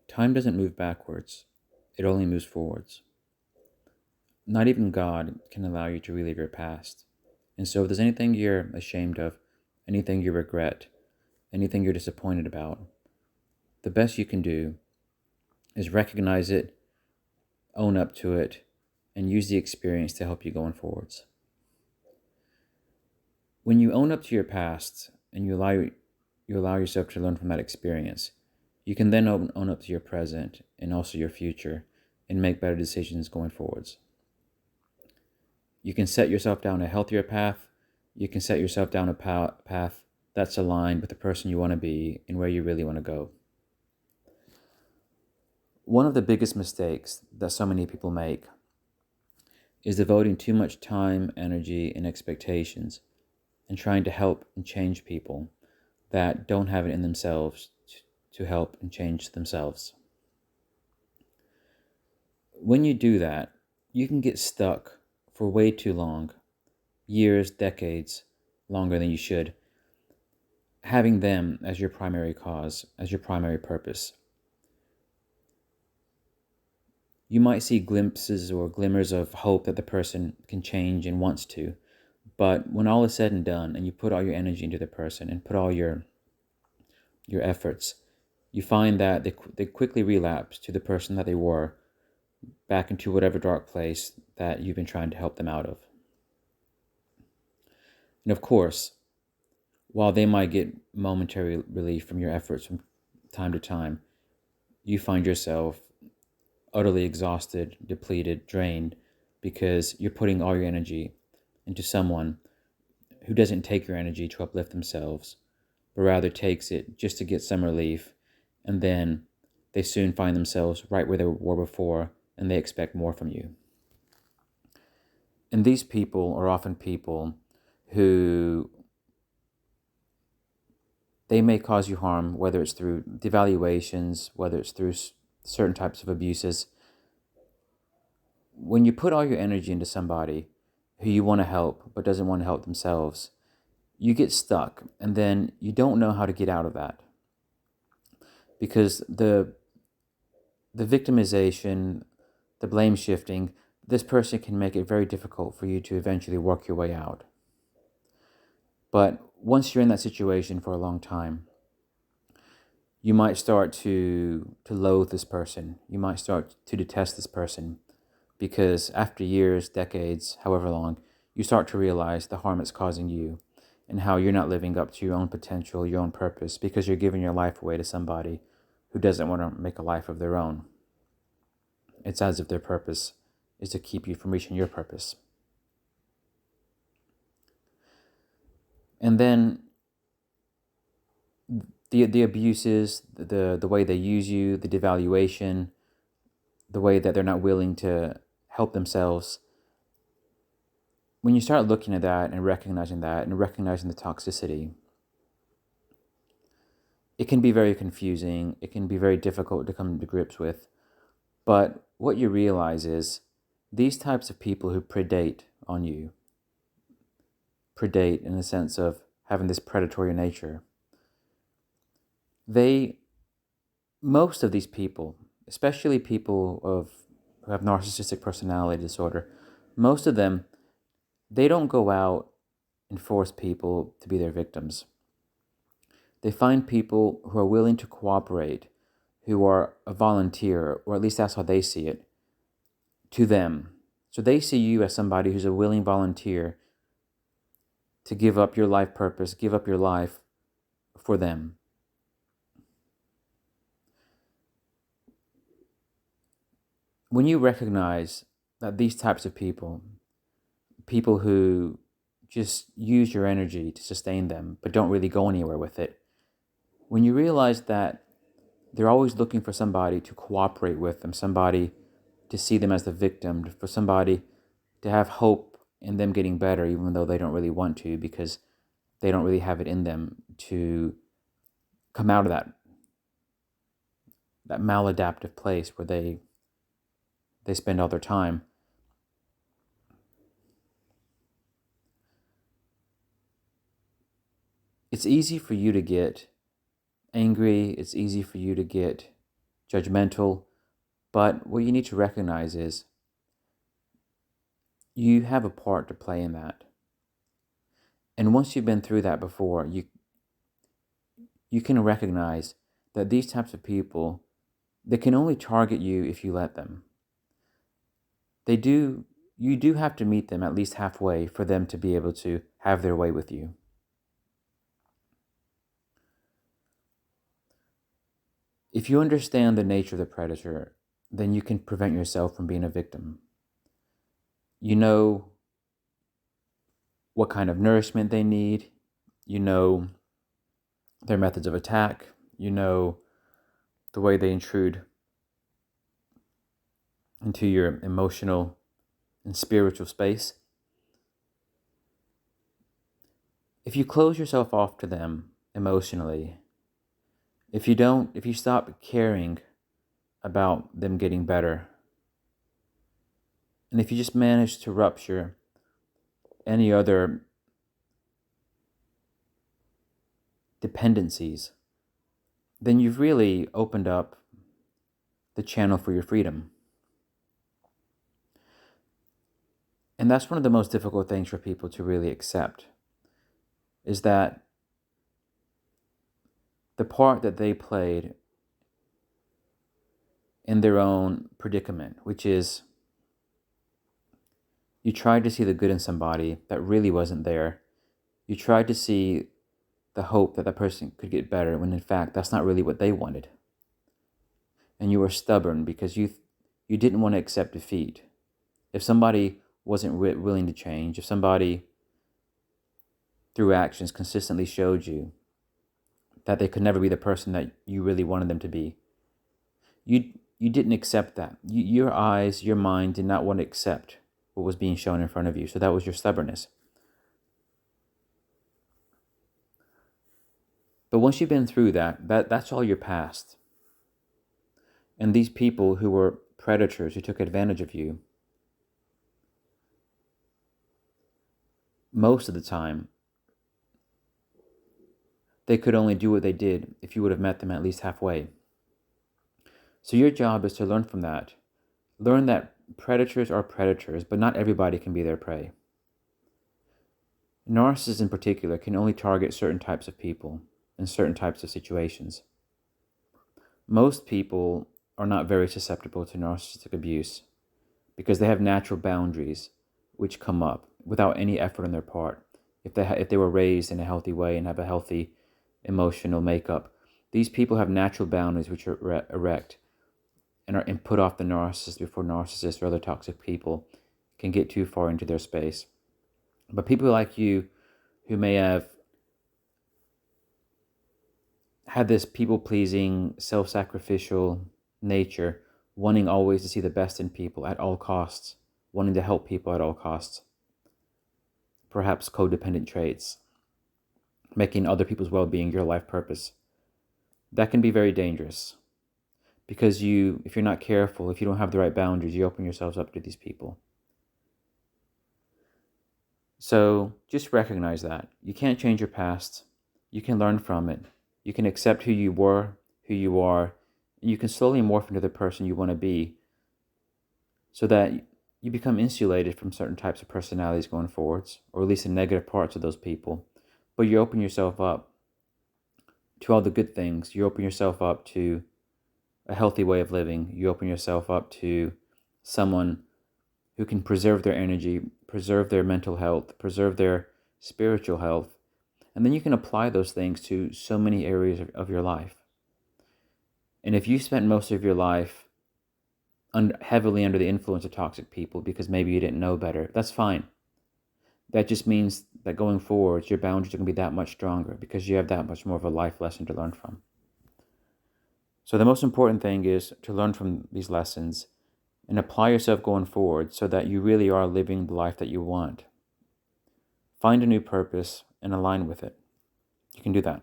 Time doesn't move backwards, it only moves forwards. Not even God can allow you to relive your past. And so, if there's anything you're ashamed of, anything you regret, anything you're disappointed about, the best you can do is recognize it, own up to it, and use the experience to help you going forwards. When you own up to your past and you allow yourself to learn from that experience, you can then own up to your present and also your future and make better decisions going forwards. You can set yourself down a healthier path. You can set yourself down a path that's aligned with the person you want to be and where you really want to go. One of the biggest mistakes that so many people make is devoting too much time, energy, and expectations and trying to help and change people that don't have it in themselves to help and change themselves. When you do that, you can get stuck for way too long, years, decades, longer than you should, having them as your primary cause, as your primary purpose. You might see glimpses or glimmers of hope that the person can change and wants to, but when all is said and done and you put all your energy into the person and put all your efforts, you find that they quickly relapse to the person that they were, back into whatever dark place that you've been trying to help them out of. And of course, while they might get momentary relief from your efforts from time to time, you find yourself utterly exhausted, depleted, drained, because you're putting all your energy into someone who doesn't take your energy to uplift themselves, but rather takes it just to get some relief, and then they soon find themselves right where they were before, and they expect more from you. And these people are often people who they may cause you harm, whether it's through devaluations, whether it's through certain types of abuses. When you put all your energy into somebody who you want to help but doesn't want to help themselves, you get stuck, and then you don't know how to get out of that. Because the victimization, the blame shifting, this person can make it very difficult for you to eventually work your way out. But once you're in that situation for a long time, you might start to loathe this person. You might start to detest this person, because after years, decades, however long, you start to realize the harm it's causing you and how you're not living up to your own potential, your own purpose, because you're giving your life away to somebody who doesn't want to make a life of their own. It's as if their purpose is to keep you from reaching your purpose. And then the abuses, the way they use you, the devaluation, the way that they're not willing to help themselves. When you start looking at that and recognizing the toxicity, it can be very confusing. It can be very difficult to come to grips with. But what you realize is these types of people who predate on you, predate in the sense of having this predatory nature, most of these people, especially people who have narcissistic personality disorder, most of them, they don't go out and force people to be their victims. They find people who are willing to cooperate, who are a volunteer, or at least that's how they see it, to them. So they see you as somebody who's a willing volunteer to give up your life purpose, give up your life for them. When you recognize that these types of people who just use your energy to sustain them, but don't really go anywhere with it, when you realize that they're always looking for somebody to cooperate with them, somebody to see them as the victim, for somebody to have hope in them getting better, even though they don't really want to, because they don't really have it in them to come out of that maladaptive place where they spend all their time. It's easy for you to get angry. It's easy for you to get judgmental. But what you need to recognize is you have a part to play in that. And once you've been through that before, you can recognize that these types of people, they can only target you if you let them. You do have to meet them at least halfway for them to be able to have their way with you. If you understand the nature of the predator, then you can prevent yourself from being a victim. You know what kind of nourishment they need. You know their methods of attack. You know the way they intrude into your emotional and spiritual space. If you close yourself off to them emotionally, if you stop caring about them getting better, and if you just manage to rupture any other dependencies, then you've really opened up the channel for your freedom. And that's one of the most difficult things for people to really accept, is that the part that they played in their own predicament, which is you tried to see the good in somebody that really wasn't there. You tried to see the hope that person could get better, when in fact that's not really what they wanted. And you were stubborn because you didn't want to accept defeat. If somebody wasn't willing to change, if somebody through actions consistently showed you that they could never be the person that you really wanted them to be, you didn't accept that. Your eyes, your mind did not want to accept what was being shown in front of you. So that was your stubbornness. But once you've been through that's all your past. And these people who were predators, who took advantage of you, most of the time, they could only do what they did if you would have met them at least halfway. So your job is to learn from that. Learn that predators are predators, but not everybody can be their prey. Narcissists in particular can only target certain types of people in certain types of situations. Most people are not very susceptible to narcissistic abuse because they have natural boundaries which come up without any effort on their part. If they were raised in a healthy way and have a healthy emotional makeup, these people have natural boundaries which are erect and put off the narcissist before narcissists or other toxic people can get too far into their space. But people like you who may have had this people-pleasing, self-sacrificial nature, wanting always to see the best in people at all costs, wanting to help people at all costs, perhaps codependent traits, making other people's well-being your life purpose, that can be very dangerous. Because if you're not careful, if you don't have the right boundaries, you open yourselves up to these people. So just recognize that. You can't change your past. You can learn from it. You can accept who you were, who you are, and you can slowly morph into the person you want to be so that you become insulated from certain types of personalities going forwards, or at least the negative parts of those people. But you open yourself up to all the good things. You open yourself up to a healthy way of living. You open yourself up to someone who can preserve their energy, preserve their mental health, preserve their spiritual health. And then you can apply those things to so many areas of your life. And if you spent most of your life heavily under the influence of toxic people because maybe you didn't know better, that's fine. That just means that going forward, your boundaries are going to be that much stronger because you have that much more of a life lesson to learn from. So the most important thing is to learn from these lessons and apply yourself going forward so that you really are living the life that you want. Find a new purpose and align with it. You can do that.